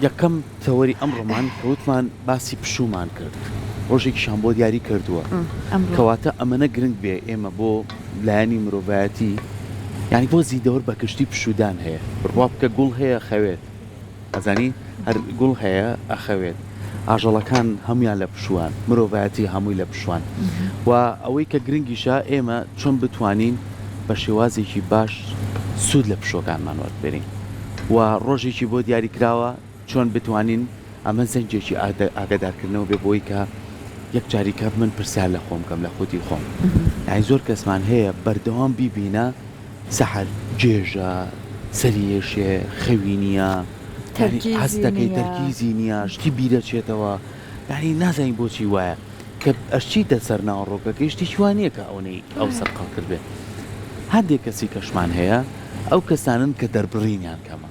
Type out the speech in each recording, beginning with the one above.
یەکەم تەوەری ئەمڕۆمان کەوتمان باسی پشومان کرد ڕۆژێکیشان بۆ دیاری کردووە کەواتە ئەمەنە گرنگ بێ ئێمە بۆ لایەنی مرۆڤایەتی یعنی بۆ زیدەوەر بە کشتی پشودان هەیە بڕوا بکە گوڵ هەیە خەوێت ئەزانی هەر گوڵ هەیە ئەخەوێت ئاژەڵەکان هەمویان لە پشووان مرۆڤایەتی هەمووی لە پشووان و ئەوەی کە گرنگیشە ئێمە چۆن بتوانین بە شێوازێکی باش سوود لە پشۆکانمان وەربێرین و ڕۆژێکی بۆ دیاری کراوە چۆن بتوانین ئەمە زەنجێکی ئاگادارکردنەوە بێ بۆی کە یەک جاریکە من پرسیار لە خۆم کەم لە خۆتی خۆم یعنی زۆر کەسمان هەیە بەردەوام بیبینە سەحر جێژە سەریێشێ خەوی نییە هەست دەکەی تەرکیزی نییە شتی بیرەچێتەوە یعنی نازانین بۆچی وایە کە ئەشتیتە سەر ناوەڕۆکەکەی شتی شوانیە کە ئەوەی ئەو سەرقەڵ کرد بێت هەندێک کەسی کەشمان هەیە ئەو کەسانن کە دەربڕینیان کەمە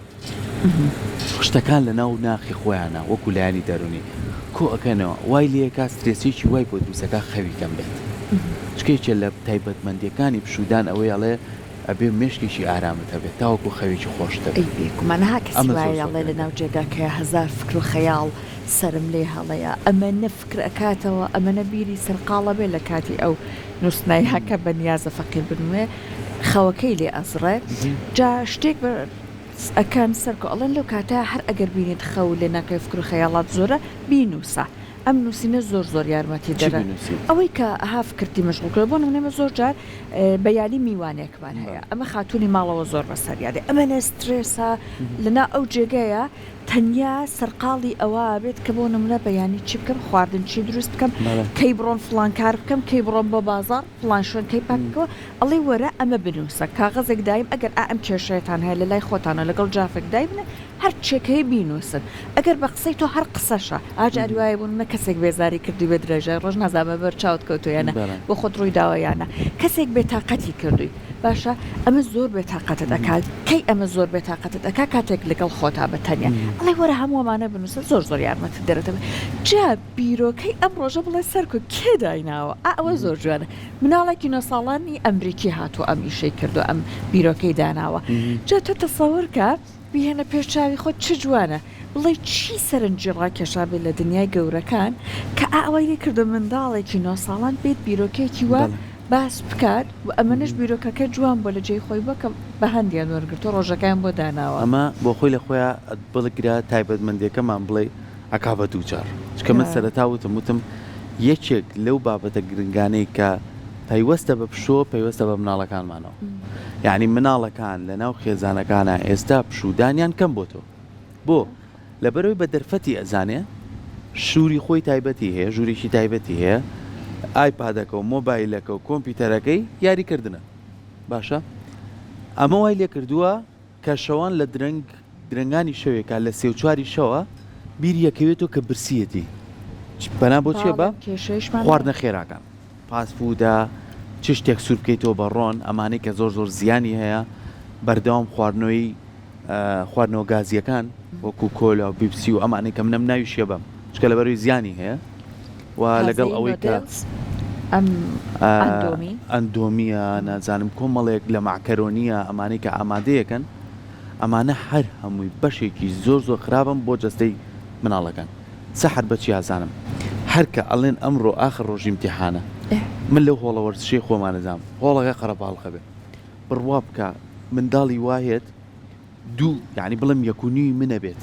شتەکان لە ناو ناخی خۆیانە وەکو لایانی دەرونی کۆ ئەەکەنەوە وای لێکا سترێسێکی وای بۆ دووسەکە خەوی کەم بێت شکێکە لە تایبەتمەندیەکانی پشودان ئەوەی ئەڵێ ئەبێ مێشکێکی ئارامت هەبێت تاوەکو خەوێکی خۆشتە بێکمانەها کەسی وایڵێ لە ناو جێگاکەیە هەزار فکر و خەیاڵ سرم لێ هەڵەیە ئەمە نەفکر ئەکاتەوە ئەمەنە بیری سەرقاڵە بێ لە کاتی ئەو نووسنایەکە بە نیازە فەقیر بنوێ خەوەکەی لێ ئەزڕێ جا شتێک ئەکەن سەرکۆ ئەڵێن لەو کاتە هەر ئەگەر بینێت خەو لێ ناکەی فکر و خەیاڵات زۆرە بینوسە ئەم نووسینە زۆر یارمەتی دەرە ئەوەی کە هاف کردی مەشغولکە بۆ نمونێمە زۆر جار بەیانی میوانێکمان هەیە ئەمە خاتوونی ماڵەوە زۆر بەسەریادێ ئەمەنە سترێسە لەنا ئەو جێگەیە تەنیا سەرقاڵی ئەوە بێت کە بۆ نمونە بەیانی چی بکەم خواردن چی دروست بکەم کەی بڕۆن فلان کار بکەم کەی بڕۆن بۆ بازار فلان شوێن کەی پاکەوە ئەڵێ وەرە ئەمە بنووسە کاغەزێک دایم ئەگەر ئەم کێشەیەتان هەیە لە لای خۆتانە لەگەڵ جافێک دایبنە هەر چێکەیە بینوسن ئەگەر بە قسەی تۆ هەر قسەشە ئاجاری وایە بوون مە کەسێک بێزاری کردی بە درێژای ڕۆژ نازانمە بەر چاوت کەوتویانە بۆ خۆت ڕووی داوایانە کەسێک بێتاقەتی کردووی باشە ئەمە زۆر بێتاقەتت دەکات کەی ئەمە زۆر بێتاقەتت دەکا کاتێک لەگەڵ خۆتا بەتەنیا ئەڵێ وەرە هەمووەمانە بنووسە زۆر یارمەتت دەرێتەوە جا بیرۆکەی ئەم ڕۆژە بڵێ سەرکۆ کێ دایناوە ئەوە زۆر جوانە مناڵێکی 9 ساڵانی ئەمریکی هاتووە ئەم ئیشەی کردو ئەم بیرۆکەی داناوە جا تۆ تەسەوەرکە بهێنە پێشچاوی خۆت چ جوانە بڵێ چی سەرنجی ڕاکێشابێت لە دنیای گەورەکان کە ئەوەی لێ کردو منداڵێکی 9 ساڵان بێت بیرۆکێکی وە باس بکات و ئەمەش بیرۆکەکە جوان بۆ لە جێی خۆی بکە بە هەندیان وەرگرتۆ ڕۆژەکان بۆ داناوە ئەمە بۆ خۆی لە خۆیان بڵگرا تایبەتمەندیەکەمان بڵێ ئەکا بە دووجار چکە من سەرەتا وتم یەکێک لەو بابەتە گرنگانەی کە پەیوەستە بە پشۆ پەیوەستە بە مناڵەکانمانەوە یعنی مناڵەکان لە ناو خێزانەکانە ئێستا پشودانیان کەم بۆ تۆ بۆ لەبەرەوەی بە دەرفەتی ئەزانێ شووری خۆی تایبەتی هەیە ژوورێکی تایبەتی هەیە ئایپادەکە و مۆبایلەکە و کۆمپیوتەرەکەی یاریکردنە باشە ئەمە وای لێ کردووە کە شەوان لە درنگانی شەوێکە لە 3-4 شەوە بیری یەکەوێتەوە کە برسیەتی بەنا بۆ چێ بە خواردنە خێراکان پاسپوودە چ شتێک سوور بکەیتەوە بە ڕۆن ئەمانەی کە زۆر زیانی هەیە بەردەوام خواردنەوە گازیەکان وەکو کۆلا و بیبسی و ئەمانەی کە منەم ناوی شێ بەم چکە لەبەروی زیانی هەیە و لەگەڵ ئەوەی کە ئەندۆمیە نازانم کۆمەڵێک لە ماکەرۆنیە ئەمانەی کە ئامادەیەکەن ئەمانە هەر هەمووی بەشێکی زۆر خراپم بۆ جەستەی مناڵەکان سەحر بەچی ئازانم هەرکە ئەڵێن ئەمڕۆ ئاخر ڕۆژی امتیحانە من لەو هۆڵە وەرزشەی خۆمانەزانم هۆڵەکە قەرەباڵقە بێ بڕوا بکە منداڵی وایەت دوو یعنی بڵم 1.5 منە بێت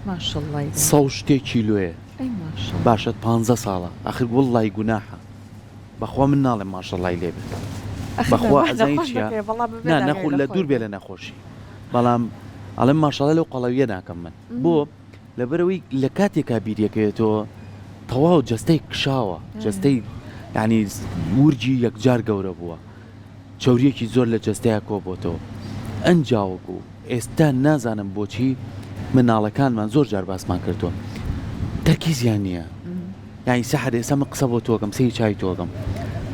ماشەڵڵای 100 شتێک کیلۆیە باشەت 15 ساڵە ئاخر وەڵڵای گوناحە بەخوا من ناڵێم ماشەڵڵای لێ بێت بەخوا ئەزانی چیە نەخۆ لە دوور بێ لە نەخۆشی بەڵام ئەڵێم ماشەڵڵا لەو قەڵەویە ناکەم من بۆ لەبەرەوەی لە کاتێکا بیریەکەوێتەوە تەواو جەستەی کشاوە جەستەی یعنی ورجی یەکجار گەورە بووە چوریەکی زۆر لە جەستەیە کۆ بۆتەوە ئەنجاوەکو ئێستا نازانم بۆچی مناڵەکانمان زۆر جار باسمان کردووە تەرکیزیان نییە یعنی سەحر ئێستا من قسە بۆ تۆکەم سەی چای تۆکەم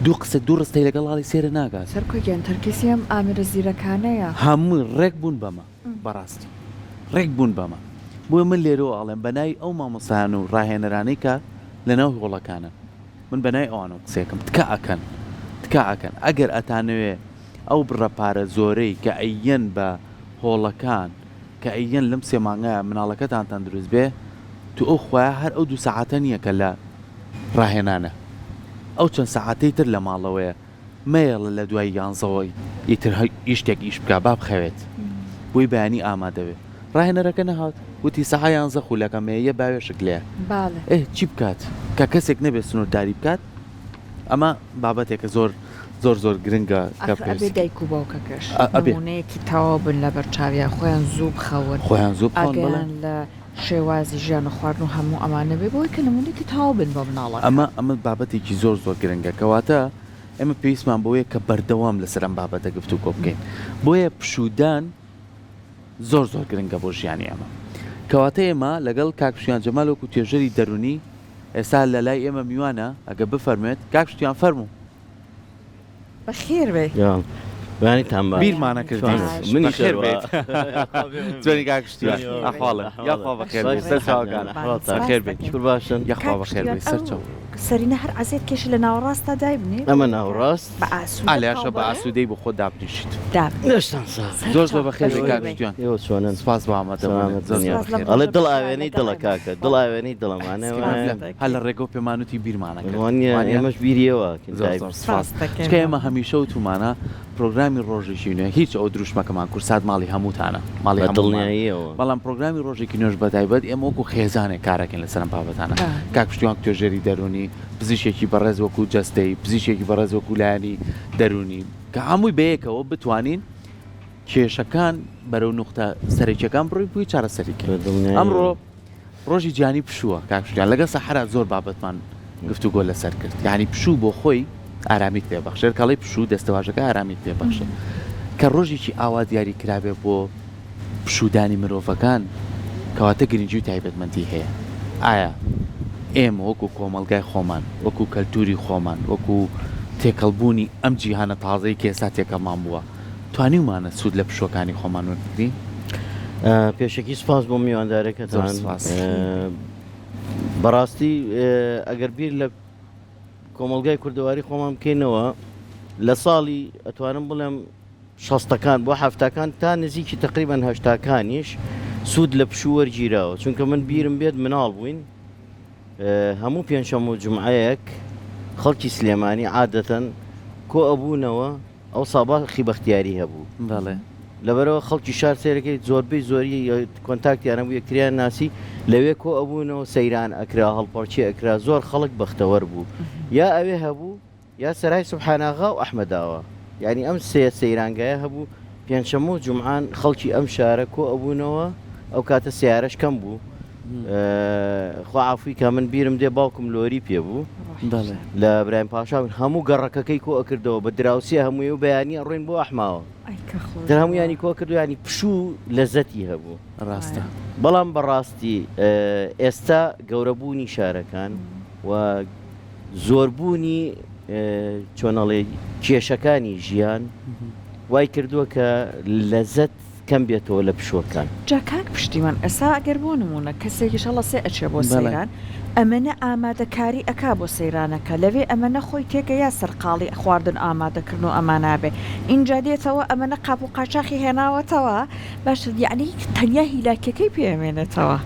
دوو ڕستەی لەگەڵاڵی سێرە ناگات سەرکۆگیان تەرکیزیم ئامرە زیرەکانەیە هەمووی ڕێک بوون بەمە بەڕاستی ڕێک بوون بەمە بۆ من لێرەوە ئاڵێم بەنای ئەو مامۆسایان و ڕاهێنەرانەی کە لەناو هۆڵەکانە من بەنای ئەوانە قسێکم تکە ئەکەن ئەگەر ئەتانەوێ ئەو بڕەپارە زۆرەی کە ئەیەن بە هۆڵەکان کە ئەیەن لەم سێ مانگە مناڵەکەتانتان دروست بێ تو ئەو خۆیان هەر ئەو 2 سەعاتە نییە کە لە ڕاهێنانە ئەو چەند سەعاتەی تر لە ماڵەوەیە مەیەڵە لە دوای یانزەوەی ئیتر ئیشتێک ئیش بکە با بخەوێت بۆی بەیانی ئامادەوێ ڕاهێنەرەکە نەهات وتی سەعە یانزە خولەکە مەیە باوێشک لێ چی بکات کە کەسێک نەبێت سنوورداری بکات ئەمە بابەتێکە زۆر گرنگە کە دایک و باوکەکەش ئەبێنەیەکی تەواو بن لە بەرچاویە خۆیان زوو بخەون لە شێوازی ژیان و خواردن و هەموو ئەمانە بێ بۆی کە نمونێکی تاوا بن بۆ مناڵە ئەمە بابەتێکی زۆر گرنگە کەواتە ئێمە پێویستمان بۆیە کە بەردەوام لەسەر ئەم بابەتە گفتوگۆ بکەین بۆیە پشودان زۆر گرنگە بۆ ژیانی ئەمە کەواتە ئێمە لەگەڵ کاکشتیان جەمال وەکو توێژەری دەرونی ئێستا لە لای ئێمە میوانە ئەگە بفەرمێت کاکشتیان فەرموو بەخێر بێ وانیتان بیرمانە کردین منی خێر بێت جوێنی کاکشتیان ئەحواڵە یاخوا بەخێر بێت سەرچاوەکان خێر بێت باشن یاخوا بەخێر بێت سەرچاو سەرینە هەر عزیێت کێش لە ناوەڕاستە دای بنێ ئەمە ناوڕاست ئالاشە بە ئاسوودەی بۆ خۆ دابنیشیت زۆر بەخێر کاکشتیان چۆنن سپاس بۆ ئەڵێ دڵ ئاوێنەی دڵە کاکە دڵ ئاوێنەی دڵەمانە هەل لە ڕێگە و پێمانوتی بیرمانەکە ئێمەش بیریەوە کە ئێمە هەمیشە و تومانە پرۆگرامی ڕۆژێکی نوێ هیچ ئەو دروشمەکەمان کورسات ماڵی هەمووتانە ماڵی دڵنیاییەوە بەڵام پرۆگرامی ڕۆژێکی نوێژ بەتایبەت ئێمە وەکو خێزانێک کارەکەین لەسەر بابەتانە کاکشتیان توێژەری دەرونی پزیشێکی بەڕێز وەکو جەستەی پزیشێکی بەڕێز وەکو لایانی دەرونی کە هەمووی بەیەکەوە بتوانین کێشەکان بەرەو نوختە سەرەکیەکان بڕۆی بووی چارەسەریکرد ئەمڕۆ ڕۆژی گیانی پشووە کاکشتیان لەگە سەحرا زۆر بابەتمان گفتوگۆ لەسەر کرد یعنی پشوو بۆ خۆی ئارامیت پێبەخشێت کەڵی پشوو دەستەواژەکە ئارامیت پێبەخشێت کە ڕۆژێکی ئاوا دیاری کرابێ بۆ پشودانی مرۆڤەکان کەواتە گرنگی و تایبەتمەندی هەیە ئایا ئێمە وەکو کۆمەلگای خۆمان وەکو کەلتوری خۆمان وەکو تێکەڵبوونی ئەم جیهانە تازەی کە ئێستا تێکەڵمان بووە توانیمانە سوود لە پشوەکانی خۆمان وەرگرین پێشەکی سپاس بۆ میواندارەکەتان بەڕاستی ئەگەر بیر لە کۆمەلگای کوردەواری خۆمان بکەینەوە لە ساڵی ئەتوانم بڵێم 60ەکان بۆ 70ەکان تا نزیکی تقریبان 80ەکانیش سوود لە پشوو وەرگیراوە چونکە من بیرم بێت مناڵ بووین هەموو پێنجشەمە و جومعەیەک خەڵکی سلێمانی عادەتەن کۆ ئەبوونەوە ئەو ساباخی بەختیاری هەبوو لەبەرەوە خەڵکی شار سێرەکەی زۆربەی زۆری کۆنتاکتیانە بوو یەکتریان ناسی لەوێ کۆ ئەبوونەوە سەیران ئەکرا هەڵپەرچی ئەکرا زۆر خەڵک بەختەوەر بوو یا ئەوێ هەبوو یا سەرای سوبحاناغا و ئەحمەداوە یعنی ئەم سێ سەیرانگایە هەبوو پێنجشەمە و جومعان خەڵکی ئەم شارە کۆ ئەبوونەوە ئەو کاتە سیارەش کەم بوو خوا عافوی کە من بیرم دێ باوکم لۆری پێ بوو لە برایم پاشا هەموو گەڕەکەکەی کۆ ئەکردەوە بە دراوسێ هەمووی و بەیانی ڕۆین بۆ ئەحماوە در هەموو ینی کۆ کردو ینی پشوو لەزەتی هەبوو ڕاستە بەڵام بەڕاستی ئێستا گەورەبوونی شارەکان و زۆربوونی چۆنەڵێ کێشەکانی ژیان وای کردووە کە لەزەت کەم بێتەوە لە پشوەکان جا کاک پشتیوان ئەسا ئەگەر بۆ نمونە کەسێکیش هەڵە سێ ئەچێ بۆ سەیران ئەمەنە ئامادەکاری ئەکا بۆ سەیرانەکە لەوێ ئەمەنە خۆی تێکە یا سەرقاڵی خواردن ئامادەکردن و ئەمانابێ اینجا دێتەوە ئەمەنە قاپ و قاچاقی هێناوەتەوە باش یعنی تەنیا هیلاکەکەی پێمێنێتەوە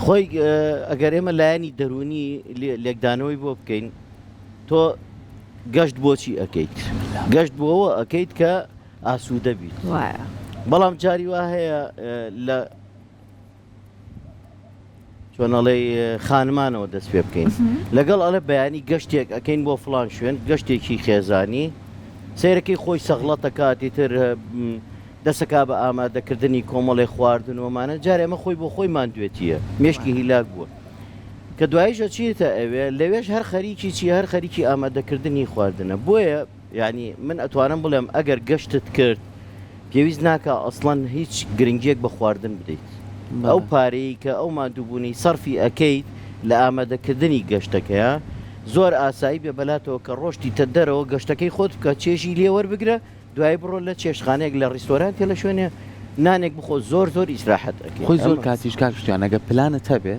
خۆی ئەگەر ئێمە لایەنی دەرونی لێکدانەوەی بۆ بکەین تۆ گەشت بۆچی ئەەکەیت گەشت بۆەوە ئەەکەیت کە ئاسوودە بیت وایە بەڵام جاری وا هەیە لە چۆنەڵێ خانمانەوە دەست پێ بکەین لەگەڵ ئەلە بەیانی گەشتێک ئەەکەین بۆ فلان شوێن گەشتێکی خێزانی سیرەکەی خۆی سەغڵەتە کاتی تر دەسەکا بە ئامادەکردنی کۆمەڵی خواردن ومانە جارێ ئەمە خۆی بۆ خۆی ماندوێتیە مێشکی هیلاک بووە کە دواییشە چیتە ئەوێ لەوێش هەر خەریکی چی هەر خەریکی ئامادەکردنی خواردنە بۆیە یعنی من ئەتوانم بڵێم ئەگەر گەشتت کرد پێویست ناکە ئەسڵەن هیچ گرنگیەک بە خواردن بدەیت ئەو پارەی کە ئەو مادووبوونی سەرفی ئەەکەیت لە ئامادەکردنی گەشتەکەیە زۆر ئاسایی بێ بەلاتەوە کە ڕۆشتی تە دەرەوە گەشتەکەی خۆت بکە چێژی لێوەربگرە دوای بڕۆ لە چێشخانەیەک لە ڕیستۆرانتێ لە شوێنێ نانێک بخۆ زۆر ئیسراحەت ئەەکەی خۆی زۆر کاتیش کاکشتیانەگە پلانت هەبێ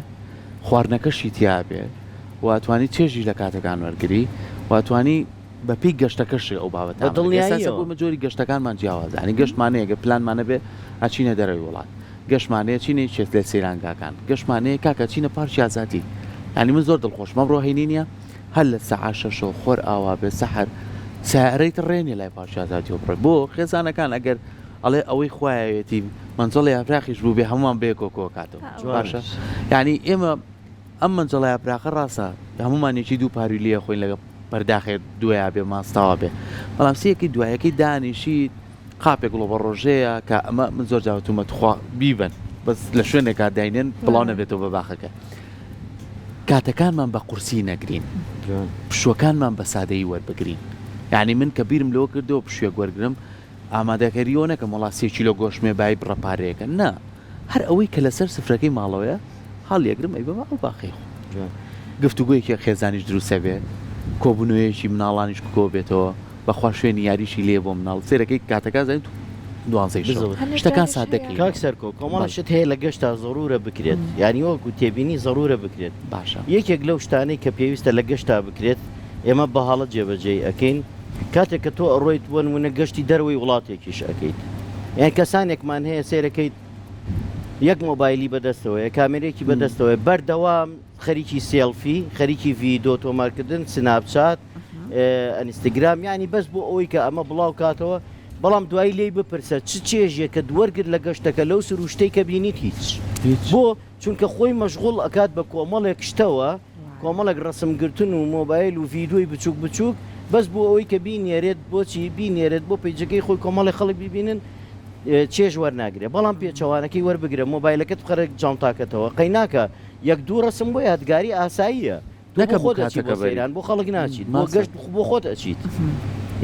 خواردنەکەشی تیا بێ واتوانی چێژی لە کاتەکان وەرگری واتوانی بەپی گەشتەکەشی ئەو بابەتە بۆ مەجۆری گەشتەکانمان جیاوازە ینی گەشتمانەیەگە پلانمانە بێ ئاچینە دەرەوەی وڵات گەشتمانەیە چینی چێت لە سەیرانگاکان گەشتمانەیە کاکە چینە پارکی ئازادی ینی من زۆر دڵخۆش مەڕۆ هەینی نییە هەر لە سەعات 6 خۆر ئاوا بێ سەحر سارەیت ڕێنی لای پارکی ئازادیەوە بڕێ بۆ خێزانەکان ئەگەر ئەڵێ ئەوەی خوایەتی منجڵی یافراخیش بوو بێ هەمومان بێ کۆکۆ کاتەوە باشە ینی ئێمە ئەم منجڵی یافراخە ڕاستە هەمومانێکی دوو پارویلیە خۆین لەگە پەرداخێت دوایە بێ ماستاوە بێ بەڵام سیەکی دوایەکەی دانیشی قاپێک گوڵۆ بە ڕۆژەیە کە ئەمە من زۆر جاوتومە تخوا بیبن بەس لە شوێنێکا داینێن بڵاو نەبێتەوە بە باخەکە کاتەکانمان بە قورسی نەگرین پشوەکانمان بە سادەیی وەربگرین یعنی من کە بیرم لەوە کردەوە پشوێ وەرگرم ئامادەکەریۆنەکە مەڵا 3 کیلۆ گۆشتمێ بای بڕەپارەیەەکە نا هەر ئەوەی کە لەسەر سفرەکەی ماڵەوەیە هەڵ یەگرم ئەی بەما ئەو باخی گفتوگویەکی خێزانیش دروستە بێ کۆبوونەوەیەکی مناڵانیش کۆ بێتەوە بەخوا شوێنی یاریشی لێ بۆ مناڵ سێرەکەی کاتەکە زانیت دوانزەی شتەکان سادەکەی کاک سەرکۆ کۆمەڵشت هەیە لە گەشتا زەڕورە بکرێت یعنی وەکو تێبینی زەڕورە بکرێت باشە یەکێک لەو شتانەی کە پێویستە لە گەشتا بکرێت ئێمە بە حاڵەت جێبەجێ ئەەکەین کاتێک کە تۆ ئەڕۆیت بۆ نمونە گەشتی دەروەی وڵاتێکیش ئەەکەیت یان کەسانێکمان هەیە سێرەکەیت یەک مۆبایلی بەدەستەوەی کامێرێکی بەدەستەوەی بەردەوام خەریکی سێلفی خەریکی ڤیدۆ تۆمارکردن سناپچات ئەنستاگرام ینی بەس بۆ ئەوەی کە ئەمە بڵاو کاتەوە بەڵام دوای لێی بپرسە چ چێژیە کە دووەرگر لە گەشتەکە لەو سروشتەی کە بینیت هیچ بۆ چونکە خۆی مەشغوڵ ئەکات بە کۆمەڵێک شتەوە کۆمەڵێک ڕسمگرتن و مۆبایل و ڤیدۆی بچووک بچووک بەس بۆ ئەوەی کە بینێرێت بۆچی بینێرێت بۆ پیجەکەی خۆی کۆمەڵی خەڵک ببینن چێژ وەرناگرێت بەڵام پێچەوانەکەی وەربگرە مۆبایلەکەت بخەرە جانتاکەتەوە قەیناکە یەک دوو ڕسم بۆ یادگاری ئاساییە نەکە خۆت ئەچیت بۆ سەیران بۆ خەڵک ناچیت بۆ گەشت بۆ خۆت ئەچیت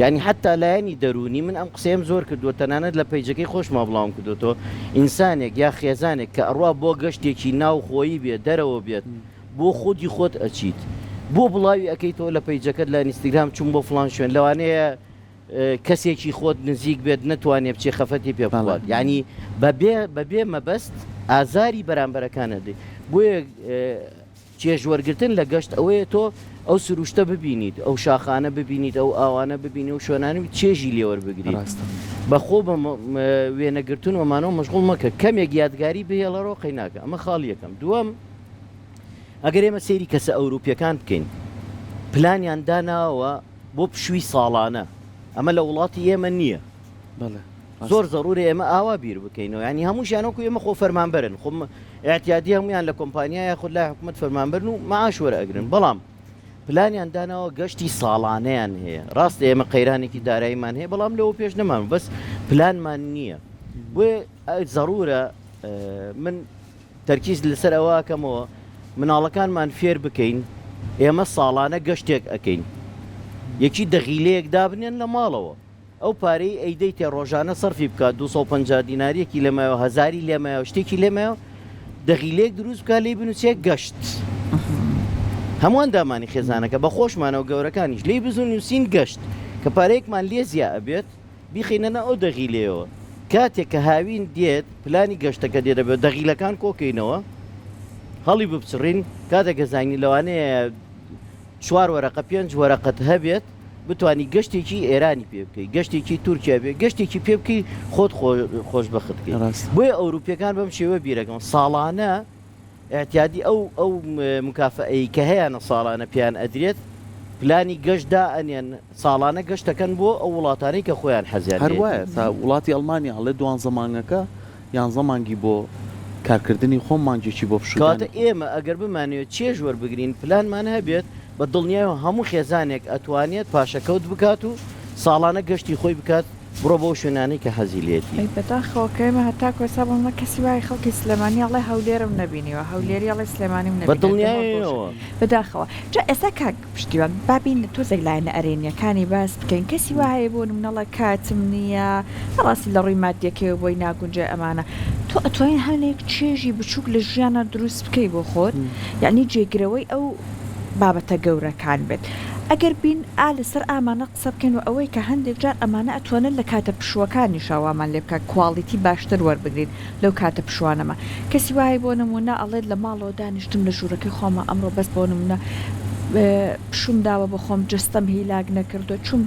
یعنی حتا لایەنی دەرونی من ئەم قسەم زۆر کردووە تەنانەت لە پیجەکەی خۆشما بڵاوم کردوەوە ئینسانێک یا خێزانێک کە ئەڕوا بۆ گەشتێکی ناو خۆیی بێت دەرەوە بێت بۆ خودی خۆت ئەچیت بۆ بڵاوی ئەەکەیتەوە لە پیجەکەت لە ئینستاگرام چوون بۆ فلان شوێن لەوانەیە کەسێکی خۆت نزیک بێت نەتوانێت بچێ خەفەتی پێ بڵات ینی بەبێ مەبەست ئازاری بەرامبەرەکانە دێ بۆیە چێژوەرگتن لە گەشت ئەوەیە تۆ ئەو سروشتە ببینیت ئەو شاخانە ببینیت ئەو ئاوانە ببینی و شوێنانی چێژی لێوەربگریت بەخۆ بە وێنەگرتن ومانەوە مەشغوڵ مەکە کەمێک یادگاری بهێڵەڕۆ قەیناکە ئەمە خاڵ یەکەم دووەم ئەگەر ئێمە سەیری کەسە ئەوروپیەکان بکەین پلانیان داناوە بۆ پشووی ساڵانە ئەمە لە وڵاتی ئێمە نییە زۆر زەڕورە ئێمە ئاوا بیر بکەینەوە ینی هەمووشیانەکو ئێمە خۆ فەرمانبەرن خۆم ئاعتیادی هەمویان لە کۆمپانیای خۆ لای حکوومەت فەرمانبەرن و معاش وەرئەگرن بەڵام پلانیان داناوە گەشتی ساڵانەیان هەیە ڕاست ئێمە قەیرانێکی داراییمان هەیە بەڵام لەوە پێش نەمان بەس پلانمان نییە بۆیە زەڕورە من تەرکیز لەسەر ئەوەکەمەوە مناڵەکانمان فێر بکەین ئێمە ساڵانە گەشتێک ئەەکەین یەکی دەغیلەیەک دابنێن لە ماڵەوە ئەو پارەی ئەیدەی تێ ڕۆژانە سەرفی بکات 250 دیناریەکی لەمایەوە هەزاری لێمایەوە شتێکی لێمایەوە دەغیلەیەک دروست بکات لێی بنووسێک گەشت هەمووان دامانی خێزانەکە بە خۆشمانەوە گەورەکانیش لێی بزون نووسین گەشت کە پارەیەکمان لێزیە ئەبێت بیخینەنە ئەو دەغیلەوە کاتێک کە هاوین دێت پلانی گەشتەکە دێ دەبێت دەغیلەکان کۆکەینەوە هەڵی بچڕین کاتێکە زانگی لەوانەیە 4 وەرەقە 5 وەرەقەت هەبێت بتانی گەشتێکی ئێرانی پێ بکەیت گەشتێکی تورکیا بێت گەشتێکی پێ بکەی خۆت خۆشبەخت بکەیت بۆیە ئەوروپیەکان بەم شێوە بیرەکەم ساڵانە احتیادی ئەو مکافئەی کە هەیەە ساڵانە پیان ئەدرێت پلانی گەشتدا ئەنیان ساڵانە گەشتەکەن بۆ ئەو وڵاتانەی کە خۆیان حەزیان هەروایە تا وڵاتی ئەڵمانیا هەڵێ دوان زەمانەکە یان زەمانگی بۆ کارکردنی خۆم مانجێکی بۆ بشکاتە ئێمە ئەگەر بمانوێت چێژ وەربگرین پلانمان هەبێت بە دڵنیایەوە هەموو خێزانێک ئەتوانێت پاشەکەوت بکات و ساڵانە گەشتی خۆی بکات بڕۆ بۆ شوێنانەی کە حەزیلێتی بەداخەوەکەمە هەتا کۆسابمە کەسی وای خەڵکی سلێمانی ئەڵێ هەولێرم نبینیوە هەولێری ئەڵێ سلێمانیم بە دڵنیایەوە بەداخەوە جا ئێستا کاک پشتیوان بابین تۆزێک لایەنە ئەرێنیەکانی باس بکەین کەسی وایە بۆ منەڵە کاتم نییە ڕاستی لە ڕووی مادیەکەوە بۆی ناگونجێ ئەمانە تۆ ئەتوانین هەنێک چێژی بچووک لە ژیانە دروست بکەی بۆ خۆت یعنی جێگرەوەی ئەو بابەتە گەورەکان بێت ئەگەر بین لەسەر ئامانە قسە بکەین و ئەوەی کە هەندێک جار ئەمانە ئەتوانن لە کاتە پشوەکانی شاوامان لێ بکە کواڵیتی باشتر وەربگرین لەو کاتە پشوانەمە کەسی وایە بۆ نمونە ئەڵێت لە ماڵەوە دانیشتم لە ژوورەکەی خۆمە ئەمڕۆ بەس بۆ نمونە پشوم داوە بە خۆم جستەم هیلاک نەکردو چون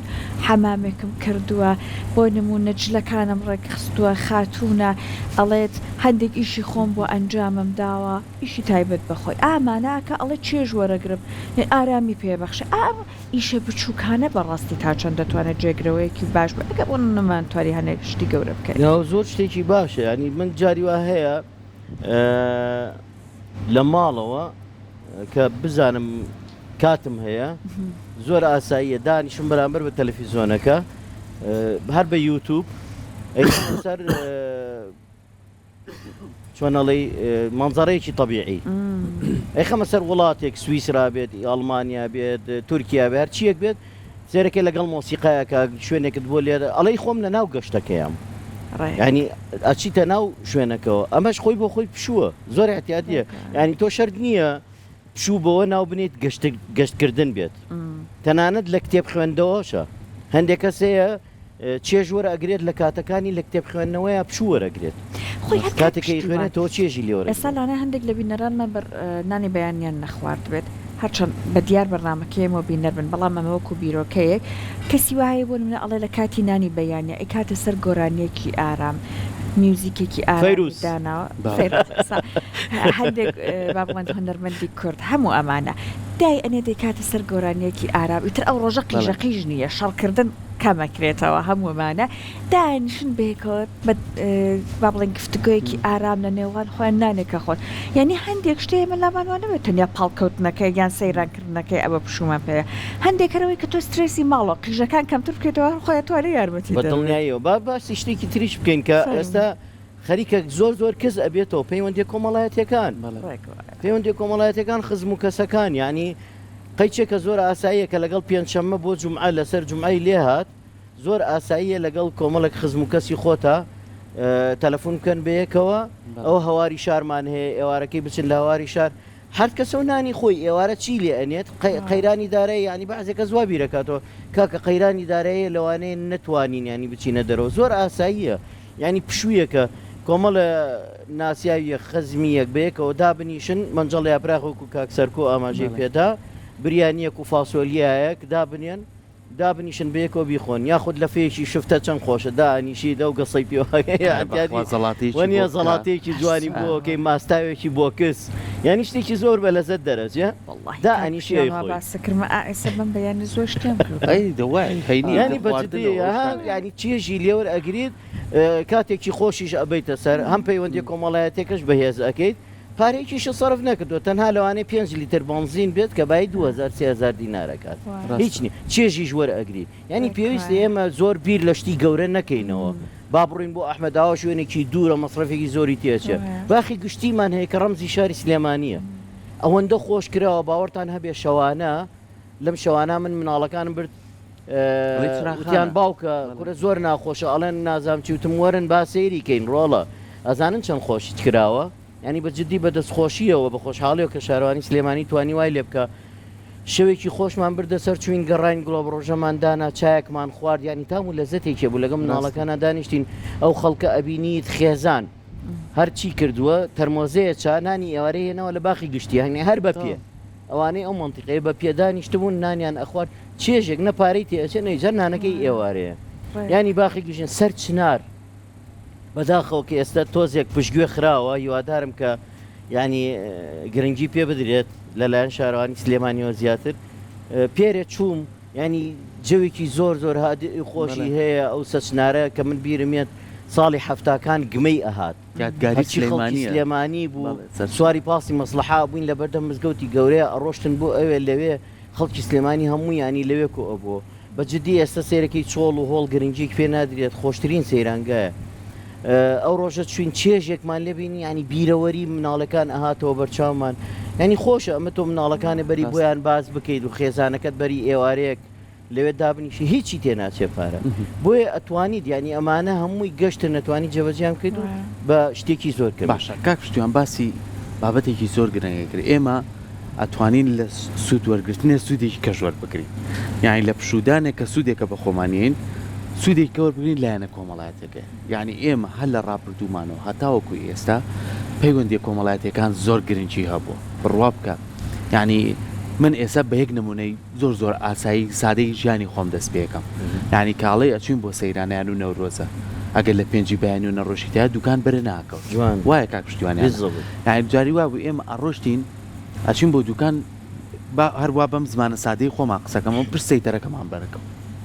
حەمامێکم کردووە بۆ نمونە جلەکانم ڕێکخستووە خاتوونە ئەڵێت هەندێک ئیشی خۆم بۆ ئەنجامم داوە ئیشی تایبەت بەخۆی ئاماناکە ئەڵێ چێژ وەرەگرم ئارامی پێبەخشە ئیشە بچووکانە بەڕاستی تا چەند دەتوانێت جێگرەوەیەکی باش بە ئەگە بۆ نەمانتوانی هەنێک شتی گەورە بکەین زۆر شتێکی باشە ینی من جاری وا هەیە لە ماڵەوە کە بزانم کاتم هەیە زۆر ئاساییە دانیشم بەرامبەر بە تەلەڤیزۆنەکە هەر بە یوتیوب سەر چۆنەڵی مەنزەرەیەکی طبیعی ئەیخەمە سەر وڵاتێک سویسرا بێت ئەڵمانیا بێت تورکیا بێت چیەک بێت سێرەکەی لەگەڵ مۆسیقایەکە شوێنێکت بۆ لێرە ئەڵەی خۆم لە ناو گەشتەکەیام ینی ئەچیتە ناو شوێنەکەەوە ئەمەش خۆی بۆ خۆی پشووە زۆر احتیاطیە ینی تۆ شەرت نییە پشوو بەوە ناو بنیت گەشتکردن بێت تەنانەت لە کتێب خوێندەوەشە هەندێک کەسەیە چێژ وەرەگرێت لە کاتەکانی لە کتێب خوێندنەوەیە پشوو وەرەگرێت کاتێکی خوێنێتەوە چێژی لێوە ئێستا لاانە هەندێک لە بینەرانمە نانی بەیانیان نەخوارد بێت هەرچەند بە دیار بەرنامەکەیەوە بینەر بن بەڵام ئەمەوەکو بیرۆکەیەک کەسی وایە بۆ منە ئەڵێ لە کاتی نانی بەیانە ئەی کاتە سەر گۆرانیەکی ئارام میوزیکێکی ئارامداناوە هەندێک با بڵێن هەنەرمەندی کورد هەموو ئەمانە دای ئەنێ دەیکاتە سەر گۆرانیەکی ئارام ئیتر ئەو ڕۆژە قیژەقیژ نییە شەڕکردن کەمەکرێتەوە هەموومانە دانیشن بێکەوە با بڵێن گفتگویەکی ئارام لە نێوان خۆیان نانێکە خۆن یعنی هەندێک شتێ من لابانوانەوێت تەنیا پاڵکەوتنەکەی یان سەیرانکردنەکەی ئەوە پشومان پێەیە هەندێکەرەوەی کە تۆ سترێسی ماڵەوە قیژەکان کەمتر بکرێتەوە خۆیان توانێ یارمەتی دڵنیاییەوە باسی شتێکی تریش بکەین کە ئێستا خەریکە زۆر کەس ئەبێتەوە پەیوەندی کۆمەڵایەتەکان پەیوەندی کۆمەڵایەتەکان خزم و کەسەکان ینی قەیچێکە زۆر ئاساییە کە لەگەڵ پێنجشەممە بۆ جومعە لەسەر جومعی لێ هات زۆر ئاساییە لەگەڵ کۆمەڵک خزم و کەسی خۆتە تەلەفۆن بکەن بەیەکەوە ئەو هەواری شارمان هەیە ئێوارەکەی بچن لە هەواری شار هەر کەسە و نانی خۆی ئێوارە چی لێ ئەنێت قەیرانی دارەیە ینی بەعزێکە زوا بیرەکاتەوە کاکە قەیرانی دارەیە لەوانەیە نەتوانین ینی بچینە دەرەوە زۆر ئاساییە ینی پشوویەکە کۆمەڵە ناسیاویە خەزمیەک بەیەکەوە دابنیشن منجەڵ یابراغوەکو کاکسەرکۆ ئاماژەی پێدا بریانیەک و فاسۆلیایەک دابنیشن بەیەکەوە بیخۆن یاخود لە فێشی شفتە چەند خۆشە دانیشی دە و گەسەی پێوەنیە زەڵاتێکی جوانی بۆکەی ماستاوێکی بۆ کەس یانی شتێکی زۆر بە لەزت دەرەچە دا ئەنیشی باسەکردمە ئێستا بم بەیانی زۆر شتێم ینی بەجددی ینی چێژی لێوە ئەگریت کاتێکی خۆشیش ئەبیتە سەر هەم پەیوەندی کۆمەڵایەتێکش بەهێز ئەەکەیت پارێکیش سەرف نەکردو تەنها لەوانەیە 5 لیتر بنزین بێت کە بای 2000 دینارەکات هیچ نی چێژیش وەرئەگری ینی پێویستە ئێمە زۆر بیر لە شتی گەورە نەکەینەوە با بڕین بۆ ئەحمەداوە شوێنێکی دوورە مەصرفێکی زۆری تێچێت باخی گشتیمان هەیە کە ڕەمزی شاری سلێمانیە ئەوەندە خۆش کراوە باوەڕتان هەبێ شەوانە لەم شەوانە من مناڵەکانم برد وتیان باوکە کورە زۆر ناخۆشە ئەڵێن نازام چوتم وەرن با سەیریکەین ڕۆڵە ئەزانن چەند خۆشیت کراوە ینی بەجددی بەدەستخۆشیەوە بە خۆشحاڵیەوە کە شارەوانی سلێمانی توانی وای لێ بکە شەوێکی خۆشمان بردە سەر چوین گەڕین گڵۆب ڕۆژەماندانا چایەکمان خوارد ینی تام و لەزەتێکێ بوو لەگەڵ مناڵەکانە دانیشتین ئەو خەڵکە ئەبینیت خێزان هەرچی کردووە تەرمۆزەیە چانانی ئێوارەیەنەوە لە باخی گشتی هەنی هەر بە پێ ئەوانەی ئەو منتیقەیە بە پێدانیشتبوون نانیان ئەخوارد چێژێک نەپارەی تێچە نەیجار نانەکەی ئێوارەیە ینی باخی گشتن سەر چنار بەداخەوە کە ئێستا تۆزێک پشتگوێ خراوە هیوادارم کە ینی گرنگی پێ بدرێت لەلایەن شارەوانی سلێمانیەوە زیاتر پێرێ چووم ینی جەوێکی زۆر هادی خۆشی هەیە ئەو سەچنارە کە من بیرمێت ساڵی هەفتاکان گمەی ئەهات یادگاری سلێمانی بوو سواری پاسی مەسلحا بووین لە بەردەم مزگەوتی گەورەیە ئەڕۆشتن بۆ ئەوێ لەوێ خەڵکی سلێمانی هەموو ینی لەوێ کۆ ئەبوو بەجددی ئێستا سێرەکەی چۆڵ و هۆڵ گرنگیک پێ نادرێت خۆشترین سەیرانگایە ئەو ڕۆژە چوین چێژێکمان لێبینی ینی بیرەوەری مناڵەکان ئەهاتەوە بەرچاومان ینی خۆشە ئەمە تۆ مناڵەکانی بەری بۆیان باز بکەیت و خێزانەکەت بەری ئێوارەیەک لەوێ دابنیشی هیچی تێناچێ پارە بۆیە ئەتوانیت ینی ئەمانە هەمووی گەشتە نەتوانی جێبەجیان کرد و بە شتێکی زۆر کرد باشە کاک پشتیوان باسی بابەتێکی زۆر گرنگەکرد ئێمە ئەتوانین لە سوود وەرگرتنە سوودێکی کەژوەر بکرین یعنی لە پشودانێک کە سوودێکە بە خۆمانین سوودێک کەوە ببین لایەنە کۆمەڵایەتەکە یعنی ئێمە هەر لە ڕابردوومانەوە هەتاوەکو ئێستا پەیوەندی کۆمەڵایەتەکان زۆر گرنگی هەبووە بڕوا بکە یعنی من ئێستا بە یەک نمونەی زۆر ئاسایی سادەی ژیانی خۆم دەست پێکەم یعنی کاڵی ئەچوین بۆ سەیرانیان و نەورۆزە ئەگەر لە پێنجی بەیانی و نەڕۆشیتیا دوکان بەرە ناکەوت جوان وایە کاک پشتیوانیان یعنی جاری وا بوو ئێمە ئەڕۆشتین ئەچین بۆ دوکان هەروە بەم زمانە سادەی خۆمان قسەکەمەوە پرس سەیتەرەکەمان بەرەکەم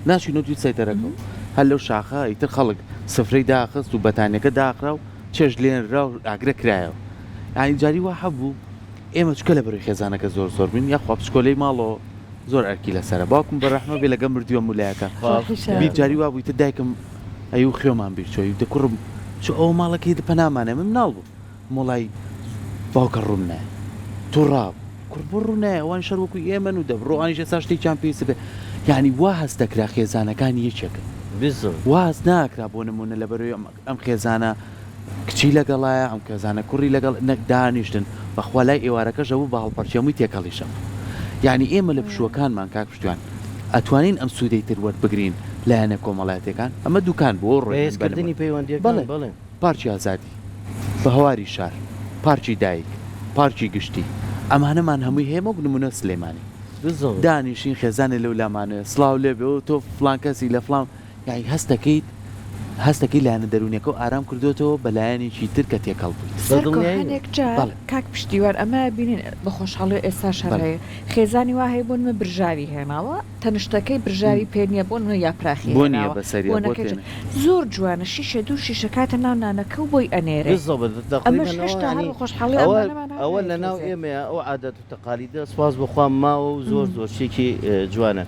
ناچین و دوی سەیتەرەکەم هەر لەو شاخە ئیتر خەڵک سفرەی داخست و بەتانیەکە داخرا و چێژ لێنرا و ئاگرە کرایەوە یعنی جاری وا هەبوو ئێمە چکە لە بەروی خێزانەکە زۆر بین یاخوا پشکۆلەی ماڵەوە زۆر ئەرکی لەسەرە باوکم بەڕەحمە بێ لەگەم مردووە مولایەکە بیر جاری وا بوویتە دایکم ئەیوو خێومان بیرچۆی دەکوڕم چ ئەو ماڵەکەی پەنامانێ من مناڵ بوو مۆڵای باوکە ڕوون نایە تووڕاب کوڕ بۆ ڕوونایە ئەوان شەروەکو ئێمە و دەبڕۆوانیش ئێستا شتێکیان پێویستە بێ یعنی وا هەست دەکرا خێزانەکانی یەکێکن واز ناکرا بۆ نمونە لە بەروی ئەم خێزانە کچی لەگەڵایە ئەم خێزانە کوڕی لەگەڵ نەک دانیشتن بەخوا لای ئێوارەکەش ئەوە بە هەڵپەرچێمووی تێکەڵیشەم یعنی ئێمە لە پشووەکانمان کاک پشتیوان ئەتوانین ئەم سوودەی تر وەربگرین لایەنە کۆمەڵایەتەکان ئەمە دوکان بۆ ڕێزکردنی پەیوەندیەکان بڵێ پارکی ئازادی بە هەواری شار پارکی دایک پارکی گشتی ئەمانەمان هەمووی هەیە وەک نمونە سلێمانی دانیشین خێزانە لەو لامانە سڵاو لێ بێ و تۆ فڵان کەسی لە فڵام یعنی هەستەکەی لایەنە دەرونیەکە و ئارام کردوێتەوە بەلایەنێکی تر کە تێکەڵ بوویێک جار کاک پشتیوان ئەمە بینین بە خۆشحاڵی ئێستا شەڕەیە خێزانی وا هەیە بۆنمە برژاوی هێناوە تەنشتەکەی برژاوی پێنیە بۆنمە یاپراخی زۆر جوانە شیشە دوو شیشە کاتە ناو نانەکە و بۆی ئەنێرە خۆشحاڵی ئەوە لە ناو ئێمە ئەو عادەت و تەقالیدە سواز بخوام ماوە و زۆر شتێکی جوانە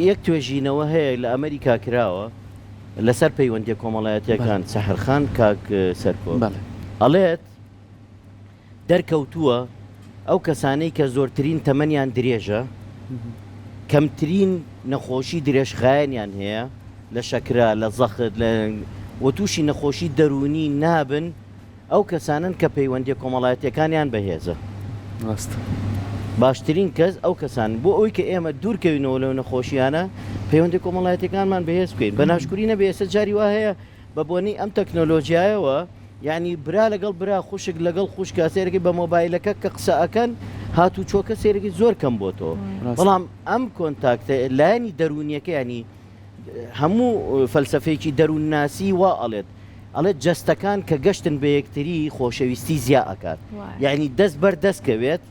یەک توێژینەوە هەیە لە ئەمریکا کراوە لەسەر پەیوەندی کۆمەڵایەتیەکان سەحرخان کاک سەرکۆ ئەڵێت دەرکەوتووە ئەو کەسانەی کە زۆرترین تەمەنیان درێژە کەمترین نەخۆشی درێژخایەنیان هەیە لە شەکرا لە زەخت و تووشی نەخۆشی دەرونی نابن ئەو کەسانن کە پەیوەندی کۆمەڵایەتیەکانیان بەهێزە باشترین کەس ئەو کەسان بۆ ئەوی کە ئێمە دوورکەوینەوە لەو نەخۆشیانە پەیوەندی کۆمەڵایەتەکانمان بەهێز بکەین بە ناشکوری نەبێ ئێستا جاری وا هەیە بە بۆنی ئەم تەکنۆلۆژیایەوە یعنی برا لەگەڵ برا خوشک لەگەڵ خوشکە سێرەی بە مۆبایلەکە کە قسە ئەکەن هاتوو چۆکە سێرەی زۆر کەم بۆتەوە بەڵام ئەم کۆنتاکتە لایەنی دەرونیەکە ینی هەموو فەلسەفەیەکی دەروونناسی وا ئەڵێت جەستەکان کە گەشتن بە یەکتری خۆشەویستی زیا ئەکات یعنی دەست بەردەستکەوێت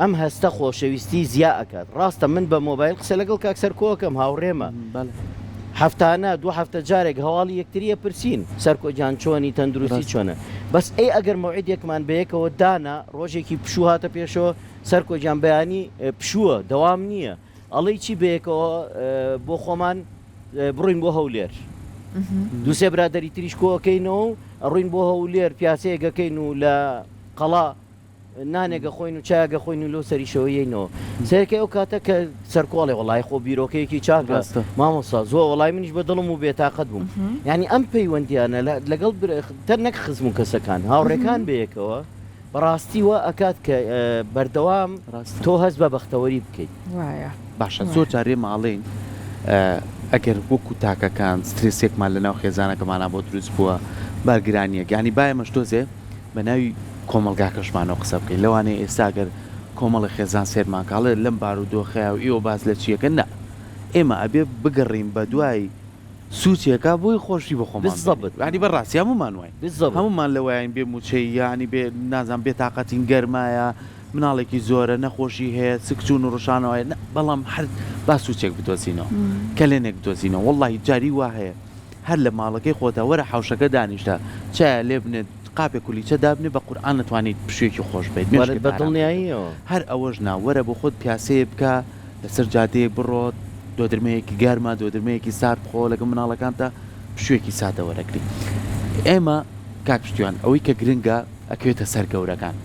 ئەم هەستە خۆشەویستی زیا ئەکات ڕاستە من بە مۆبایل قسە لەگەڵ کاکسەر کۆکەم هاوڕێمە هەفتانە دوو هەفتە جارێک هەواڵی یەکتریە پرسین سەرکۆجان چۆنی تەندروستی چۆنە بەس ئەگەر مەوعیدێکمان بەیەکەوە دانا ڕۆژێکی پشوو هاتە پێشەوە سەرکۆجان بەیانی پشووە دەوام نییە ئەڵەی چی بەیەکەوە بۆ خۆمان بڕین بۆ هەولێر دووسێ برادەری تریش کۆکەینەوە ڕوین بۆ هەولێر پیاسەیەگەکەین و لە قەڵا نانێگە خۆین و چاگە خۆین و لۆ سەریشەوەیەینەوە سەرکە ئەو کاتە کە سەرکۆڵێ وڵای خۆ بیرۆکەیەکی چاکە مامۆستا زۆر وڵای منیش بە دڵم و بێتاقەت بووم ینی ئەم پەیوەندیانە لەگەڵ تەر نەک خزم و کەسەکان هاوڕێکان بەیەکەوە بەڕاستی وە ئەکات کە بەردەوام تۆ هەست بە بەختەوەری بکەیت باشە زۆر جارێ ماڵین ئەگەر وەکو تاکەکان سترێسێکمان لەناو خێزانەکەمانە بۆ دروست بووە بەرگرانیە ینی باە مەشتۆزێ بە ناوی کۆمەلگاکەشمانەوە قسە بکەین لەوانەیە ئێستاگەر کۆمەڵی خێزان سێرمان کاڵێ لەم بارودۆخەیە و ئێوە باز لە چیەکە نا ئێمە ئەبێ بگەڕین بە دوای سوچێکا بۆی خۆشی بە خۆمان بزەبت ینی بەڕاستی هەمومان وای هەمومان لەوایین بێ موچەی یانی بێ نازان بێ تااقەتین گەرمایە مناڵێکی زۆرە نەخۆشی هەیە سکچون و ڕشانەوەی بەڵام هەر با سوچێک بدۆزینەوە کەلێنێک بدۆزینەوە وەڵی جاری وا هەیە هەر لە ماڵەکەی خۆتە وەرە حوشەکە دانیشتا چای لێ بنێت قاپێ کولیچە دابنێ بە قورئان نتوانیت پشوێکی خۆش بیت بەدڵنیاییەوە هەر ئەوەش ناوەرە بۆ خۆت پیاسەیە بکە لەسەر جادەیە بڕۆت دۆدرمەیەکی گەرمە دۆدرمەیەکی سارد بخۆ لەگە مناڵەکان تا پشوێکی سادە وەرەگری ئێمە کاک پشتیوان ئەوەی کە گرنگە ئەکەوێتە سەر گەورەکان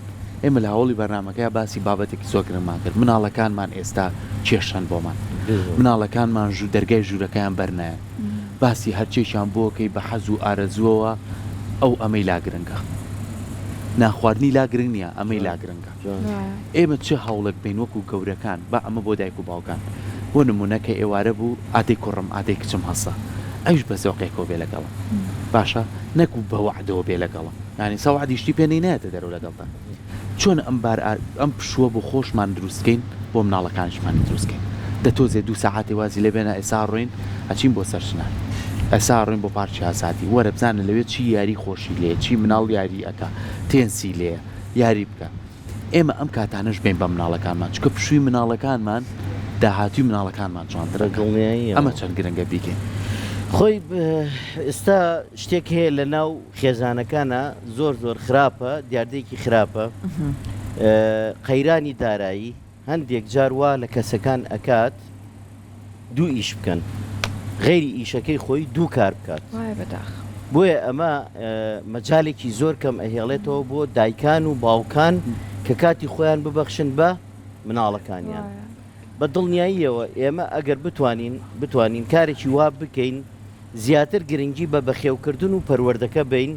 ئێمە لە هەوڵی بەرنامەکەی باسی بابەتێکی زۆر گرنگمان کرد مناڵەکانمان ئێستا کێشەن بۆمان مناڵەکانمان ژوو دەرگای ژوورەکەیان بەرنایە باسی هەرچێکیان بۆکەی بە حەز و ئارەزووەوە ئەو ئەمەی لا گرنگە ناخواردنی لا گرنگ نییە ئەمەی لا گرنگە ئێمە چه هەوڵک بین وەکو گەورەکان بە ئەمە بۆ دایک و باوکان بۆ نمونونەکە ئێوارە بوو ئادەی کوڕم ئادەی کچم هەسە ئەوش بە زۆقێکەوە بێ لەگەڵم باشە نەکو بە وعدەوە بێ لەگەڵم ینی سەوعدیشتی پێنی نایەتە دەرەوە لەگەڵدا چۆن ئەم پشووە بۆ خۆشمان دروستکەین بۆ مناڵەکانشمان دروستکەین دەتۆزێ 2 ساعتی وازی لێ بێنە ئێسا ڕۆین ئەچین بۆ سەرشنان ئەسا ڕۆین بۆ پارچی ئاساتی وەرە بزانە لەوێ چی یاری خۆشی لێ چی مناڵ یاری ئەکا تێنسی لێ یاری بکە ئێمە ئەم کاتانش بین بە مناڵەکانمان چکە پشووی مناڵەکانمان داهاتوی مناڵەکانمان جوانترە ئەمە چەند گرنگە بیکەین خۆی ئێستا شتێک هەیە لە ناو خێزانەکانە زۆر خراپە دیاردەیەکی خراپە قەیرانی دارایی هەندێک جار وا لە کەسەکان ئەکات 2 ئیش بکەن غێری ئیشەکەی خۆی 2 کار بکات بۆیە ئەمە مەجالێکی زۆر کەم ئەهێڵێتەوە بۆ دایکان و باوکان کە کاتی خۆیان ببەخشن بە مناڵەکانیان بە دڵنیاییەوە ئێمە ئەگەر بتوانین کارێکی وا بکەین زیاتر گرنگی بە بەخێوکردن و پەروەردەکە بین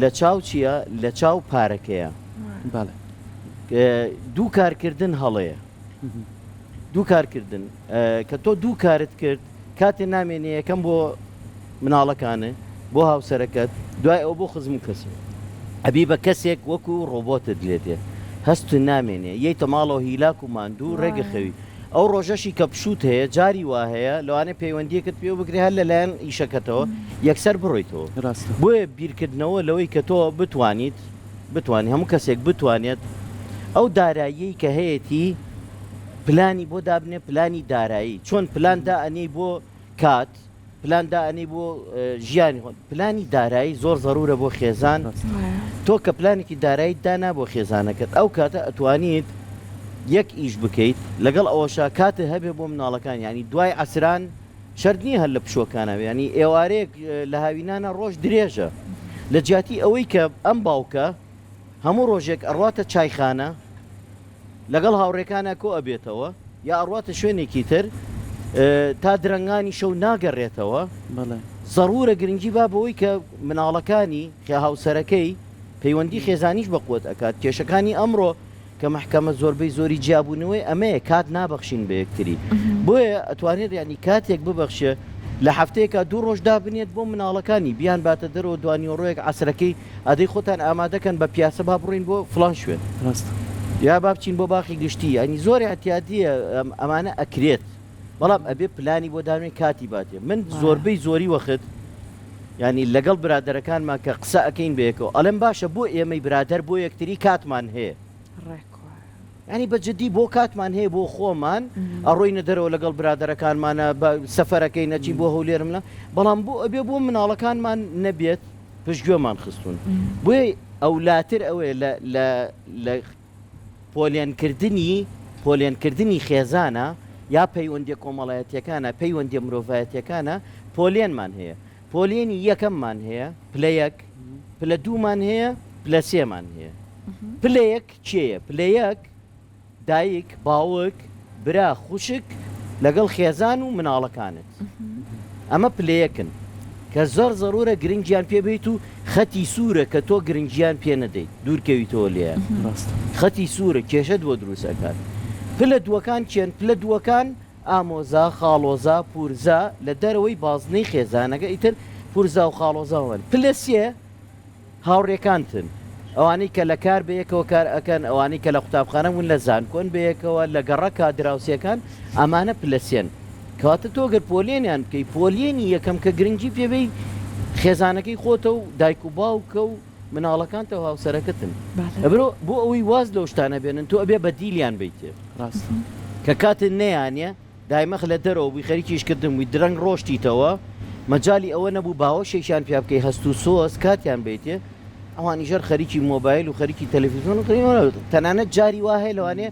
لە چاو چییە لە چاو پارەکەیە 2 کارکردن هەڵەیە 2 کارکردن کە تۆ 2 کارت کرد کاتێ نامێنێ یەکەم بۆ مناڵەکانە بۆ هاوسەرەکەت دوای ئەو بۆ خزم کەس ئەبی بە کەسێک وەکو ڕۆبۆتت لێتێ هەست نامێنێ یەیتە ماڵەوە هیلاک و ماندوو ڕێگە خەوی ئەو ڕۆژەشی کە پشوت هەیە جاری وا هەیە لەوانێ پەیوەندیەکەت پێ بگرێ هەر لەلایەن ئیشەکەتەوە یەکسەر بڕۆیتەوە بۆیە بیرکردنەوە لەوەی کە تۆ بتوانیت هەموو کەسێک بتوانێت ئەو دارایی کە هەیەی پلانی بۆ دابنێ پلانی دارایی چۆن پلاندا ئەنی بۆ کات پلاندا ئەنی بۆ ژیانی پلانی دارایی زۆر ضرورە بۆ خێزان تۆ کە پلانێکی دارایی دانا بۆ خێزانەکەت ئەو کاتە ئەتوانیت یەک ئیش بکەیت لەگەڵ ئەوەشا کاتە هەبێ بۆ مناڵەکان ینی دوای عسران شەرنی هەر لە پشوەکانەوە ینی ئێوارەیەک لە هاوینانە ڕۆژ درێژە لە جیاتی ئەوەی کە ئەم باوکە هەموو ڕۆژێک ئەڕواتە چایخانە لەگەڵ هاوڕێکانە کۆ ئەبێتەوە یا ئەڕواتە شوێنێکی تر تا درەنگانی شەو ناگەڕێتەوە ضرورە گرنگی با بەوەی کە مناڵەکانی خێ هاوسەرەکەی پەیوەندی خێزانیش بەقوت ئەکات کێشەکانی ئەمڕۆ کە محکەمە زۆربەی زۆری جیابوونەوەی ئەمەیە کات نابەخشین بە یەکتری بۆیە ئەتوانێت ینی کاتێک ببەخشە لە هەفتەیەکە 2 ڕۆژ دابنێت بۆ مناڵەکانی بیان باتە دەرەوە دوانی ڕۆیەک عسرەکەی ئەدەی خۆتان ئامادەکەن بە پیاسە با بڕین بۆ فلان شوێن یا با بچین بۆ باخی گشتی ئەنی زۆری احتیاطیە ئەمانە ئەکرێت بەڵام ئەبێ پلانی بۆ دانوێ کاتی باتێ من زۆربەی زۆری وەخت ینی لەگەڵ برادەرەکانمان کە قسە ئەەکەین بەیەکەوە ئەلم باشە بۆ ئێمەی برادەر بۆ یەکتری کاتمان هەیە ینی بەجددی بۆ کاتمان هەیە بۆ خۆمان ئەڕۆینە دەرەوە لەگەڵ برادەرەکانمانە سەفەرەکەی نەچین بۆ هەولێرم لە بەڵام بۆ ئەبێ بۆ مناڵەکانمان نەبێت پشتگوێمان خستون بۆی ئەولاتر ئەوەیە لە پۆلێنکردنی خێزانە یا پەیوەندی کۆمەڵایەتیەکانە پەیوەندی مرۆڤایەتیەکانە پۆلێنمان هەیە پۆلێنی یەکەممان هەیە پلەیەک پلە دوومان هەیە پلە سێمان هەیە پلەیەک چێیە پلەیەک دایک باوک برا خوشک لەگەڵ خێزان و مناڵەکانت ئەمە پلەیەکن کە زۆر ضرورە گرنگیان پێ بیت و خەتی سوورە کە تۆ گرنگیان پێ نەدەیت دوورکەویتەوە لێە خەتی سوورە کێشە بۆ دروستەکان پلە دووەکان چێن پلە دووەکان ئامۆزا خاڵۆزا پورزا لە دەرەوەی بازنەی خێزانەکە ئیتر پورزا و خاڵۆزاوەن پلە سێ هاوڕێکانتن ئەوانەی کە لە کار بەیەکەوە کار ئەەکەن ئەوانەی کە لە قوتابخانە ون لە زانکۆن بەیەکەوە لە گەڕەکە دراوسەکان ئەمانە پلەسێن کەواتە تۆ گەر پۆلێنیان بکەی پۆلێنی یەکەم کە گرنگی پێبەی خێزانەکەی خۆتە و دایک و باوکە و مناڵەکانتەوە هاوسەرەکەتن ئەبرۆ بۆ ئەوەی واز لەو شتانە بێنن تۆ ئەبێ بە دیلیان بیتێ ڕاست کە کاتن نەیانە دایمەخ لە دەرەوە بووی خەریکیشکردن وی درەنگ ڕۆشتیتەوە مەجای ئەوە نەبوو باوەشێکیان پێ بکەی هەست و سۆز کاتیان بیتێ ئەوانی ژەر خەریکی مۆبایل و خەریکی تەلەڤیزیۆن و تەنانەت جاری وا هەیە لەوانێ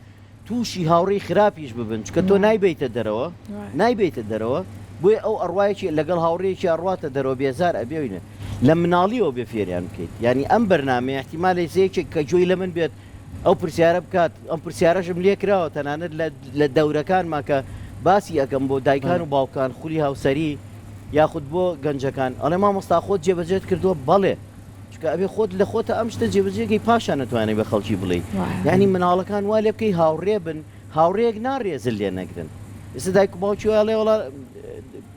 تووشی هاوڕێی خراپیش ببن کە تۆ نایبیتە دەرەوە بۆیە ئەو ئەڕوایەکی لەگەڵ هاوڕێکی ئەڕواتە دەرەوە بێزار ئەبێوینە لە مناڵیەوە بێ فێریان بکەیت ینی ئەم بەرنامە احتیمالێ زەیەکێک کە جۆی لە من بێت ئەو پرسیارە بکات ئەم پرسیارەشم لێکراوە تەنانەت لە دەورەکانمان کە باسی ئەەکەم بۆ دایکان و باوکان خولی هاوسەری یاخود بۆ گەنجەکان ئەڵێ مامۆستا خۆت جێبەجێت کردووە بەڵێ چکە ئەبێ خۆت لە خۆتە ئەم شتە جێبەجێگەی پاشان نتوانێت بە خەڵکی بڵێ ینی مناڵەکان وا لێ بکەی هاوڕێ بن هاوڕێک ناڕێزل لێ نەگرن ئێستا دایک و باوکی وڵێ وڵا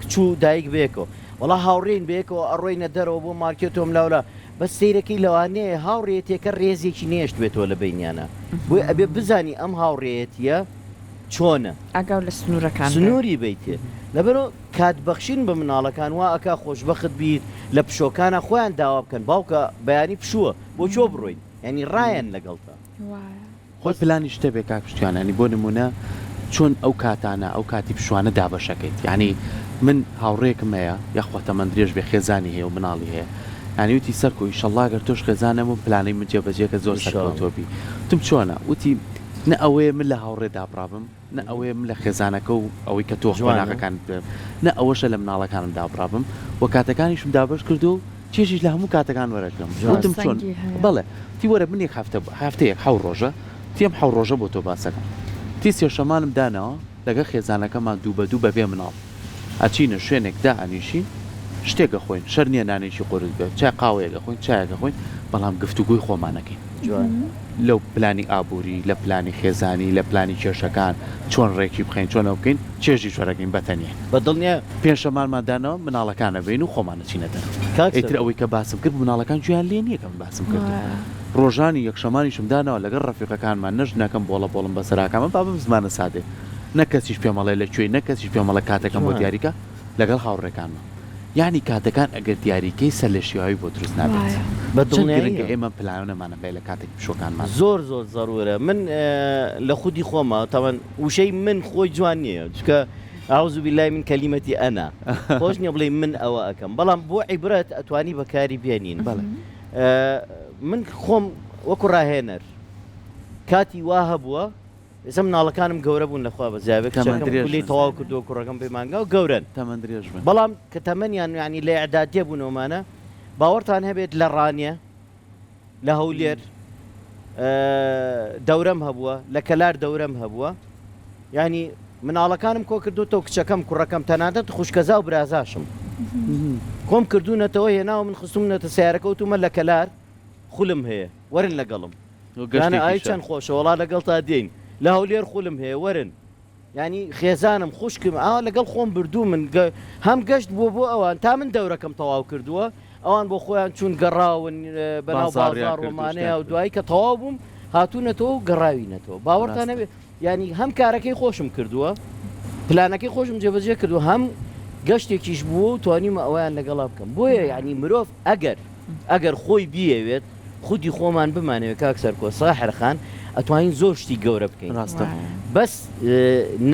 کچوو دایک بێکەوە وڵا هاوڕێن بێکەوە ئەڕۆینە دەرەوە بۆ مارکێتۆم لاولا بەس سیرەکەی لەوانەیە هاوڕێتێکە ڕێزێکی نێشت بێتەوە لە بینیانە بۆی ئەبێ بزانی ئەم هاوڕێتیە چۆنە ئەگەڵ لە سنوورەکان سنووری بیتێ لەبەرەوە کات بەخشین بە مناڵەکان وا ئەکا خۆشبەخت بیت لە پشۆکانە خۆیان داوا بکەن باوکە بەیانی پشووە بۆ چۆ بڕۆین ینی ڕایەن لەگەڵتا خۆی پلانی شتە بێ کاک پشتیوانانی بۆ نمونە چۆن ئەو کاتانە ئەو کاتی پشوانە دابەشەکەیت یعنی من هاوڕێکم هەیە یاخواتە من درێژ بێ خێزانی هەیە و مناڵی هەیە ینی وتی سەرکۆ ئیشەڵڵا گەر تۆش خێزانەم و پلانەی من جێبەجێکە زۆر سەرکەوتۆبی تم چۆنە وتی نە ئەوەیە من لە هاوڕێدا بڕابم نە ئەوەیە من لە خێزانەکە و ئەوەی کە تۆ خۆناغەکان نە ئەوەشە لە مناڵەکانمدا بڕابم و کاتەکانیشم دابش کردو و چێژیش لە هەموو کاتەکان وەرەگرم وتم چۆن بەڵێ تی وەرە من هەفتەیەک حەو ڕۆژە تیم حەو ڕۆژە بۆ تۆ باسەکەم تی سێشەمانم دانەوە لەگە خێزانەکەمان دوو بە دوو بەبێ مناڵ ئەچینە شوێنێکدا ئەنیشین شتێکە خۆین شەر نییە نانێکی قورت بێت چای قاوەیەگە خۆین چایەکە خۆین بەڵام گفتوگوی خۆمانەکەین لەو پلانی ئابووری لە پلانی خێزانی لە پلانی کێشەکان چۆن ڕێکی بخەین چۆن ئەو بکەین چێژی شوەرەکەین بەتەنیە بەدڵنیە پێشەمانمادانەوە مناڵەکانە بین و خۆمانە چینەتە ئیتر ئەوەی کە باسم کرد مناڵەکان گویان لێ نییە کە من باسم کرد ڕۆژانی یەکشەمانیشم دانەوە لەگەڵ ڕەفیقەکانمان نەژ نەکەم بۆڵە بۆڵم بەسەراکەمە بابم زمانە سادێ نەکەسیش پێمەڵێ لەکوێی نەکەسیش پێمەڵە کاتەکەم بۆ دیاریکە لەگەڵ هاوڕێکانمە یعنی کاتەکان ئەگەر دیاریکەی سەر لە شێواوی بۆ دروست نابێت بەدڵنیایە ئێمە پلانەمانە بێ لە کاتێک پشۆکانمان زۆر زۆر زەڕورە من لە خودی خۆمە تاوان وشەی من خۆی جوان نییە چکە ئاوزوو بیلای من کەلیمەتی ئەنا خۆش نییە بڵێ من ئەوە ئەەکەم بەڵام بۆ عیبرەت ئەتوانی بەکاری بێنین من خۆم وەکو ڕاهێنەر کاتی وا هەبووە ئێستا مناڵەکانم گەورە بوون لەخوا بەزیابێت کچەکەم تەواو کردو کوڕەکەم پێی مانگا و گەورن تەمەن درێژ بن بەڵام کە تەمەنیان ینی لە ئەعدادیە بوونەوەمانە باوەڕتان هەبێت لە ڕانیە لە هەولێر دەورەم هەبووە لە کەلار دەورەم هەبووە ینی مناڵەکانم کۆ کردوتەوە کچەکەم کوڕەکەم تەنانەت خوشکەزا و برازاشم کۆم کردوونەتەوە هێناوە من خستومنەتە سیارەکەوتومە لە کەلار خولم هەیە وەرن لەگەڵم ئای چەند خۆشە وڵا لەگەڵ تا دێین لە هەولێر خولم هەیە وەرن ینی خێزانم خوشکم لەگەڵ خۆم بردوو من هەم گەشت بۆ ئەوان تا من دەورەکەم تەواو کردووە ئەوان بۆ خۆیان چون گەڕاون بەناو بازار ڕۆمانەیە و دوایی کە تەواو بووم هاتوونەتەوە و گەڕاوینەتەوە باوەڕتان نەبێت ینی هەم کارەکەی خۆشم کردووە پلانەکەی خۆشم جێبەجێ کردو هەم گەشتێکیش بووە و توانیمە ئەویان لەگەڵا بکەم بۆیە ینی مرۆڤ ئەگەر خۆی بیەوێت خودی خۆمان بمانەوێت کاک سەرکۆ ساحرخان ئەتوانین زۆر شتی گەورە بکەین بەس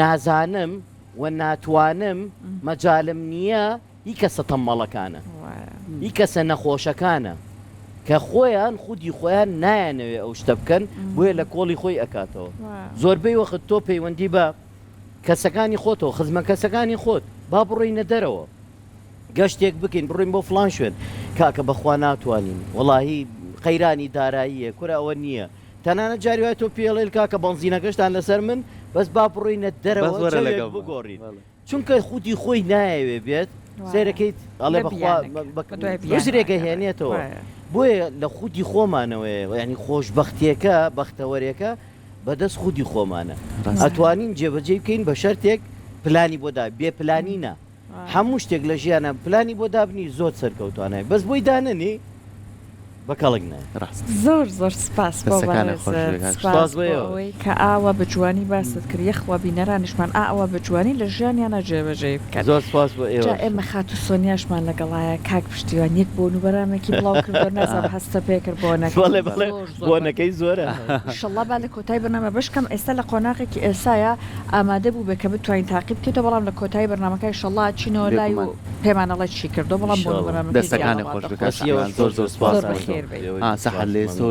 نازانم و ناتوانم مەجالم نییە هی کەسە تەمەڵەکانە هی کەسە نەخۆشەکانە کە خۆیان خودی خۆیان نایانەوێ ئەو شتە بکەن بۆیە لە کۆڵی خۆی ئەکاتەوە زۆربەی وەخت تۆ پەیوەندی بە کەسەکانی خۆتەوە خزمە کەسەکانی خۆت با بڕۆینە دەرەوە گەشتێک بکەین بڕۆین بۆ فلان شوێن کاکە بەخوا ناتوانین وەڵاهی قەیرانی داراییە کورە ئەوە نییە تەنانەت جاری وای تۆ پێڵێ کاکە بەنزینەکەشتان لەسەر من بەس با بڕۆینە دەرەوە بگۆڕین چونکە خودی خۆی نایەوێ بێت سیرەکەیت ئەڵێ بەخوازرێکە هێنێتەوە بۆیە لە خودی خۆمانەوەی ینی خۆشبەختیەکە بەختەوەرێکە بەدەست خودی خۆمانە ئەتوانین جێبەجێ بکەین بە شەرتێک پلانی بۆدا بێ پلانینە هەموو شتێک لە ژیانە پلانی بۆ دابنی زۆر سەرکەوتوانای بەس بۆی داننی بەکەڵک ڕاست زۆر زۆر سپاس بۆەوەی کە ئاوە بەجوانی باست کرد یەخوا بینەرانیشمان ئاوە بەجوانی لە ژیانیانە جێبەجێ بکات زۆر سپاس بۆ ئێوە ئێمە خات و سۆنیاشمان لەگەڵایە کاک پشتیوان یەک بۆ نوبەرامێکی بڵاو کردو نازام هەستە پێکرد بۆنەکەی زۆرە شڵڵا با لە کۆتای بەرنامە بشکەم ئێستا لە قۆناغێکی ئێسایە ئامادە بوو بێ کە بتوانین تاقیب بکەیتەوە بەڵام لە کۆتایی بەرنامەکەی شڵڵا چینەوە لای و پێمانەڵی چی کردو بەڵام بۆ دەستەکانی خۆش بکەن زۆر زۆر سپاس بەخێر بێت سەحەت لێ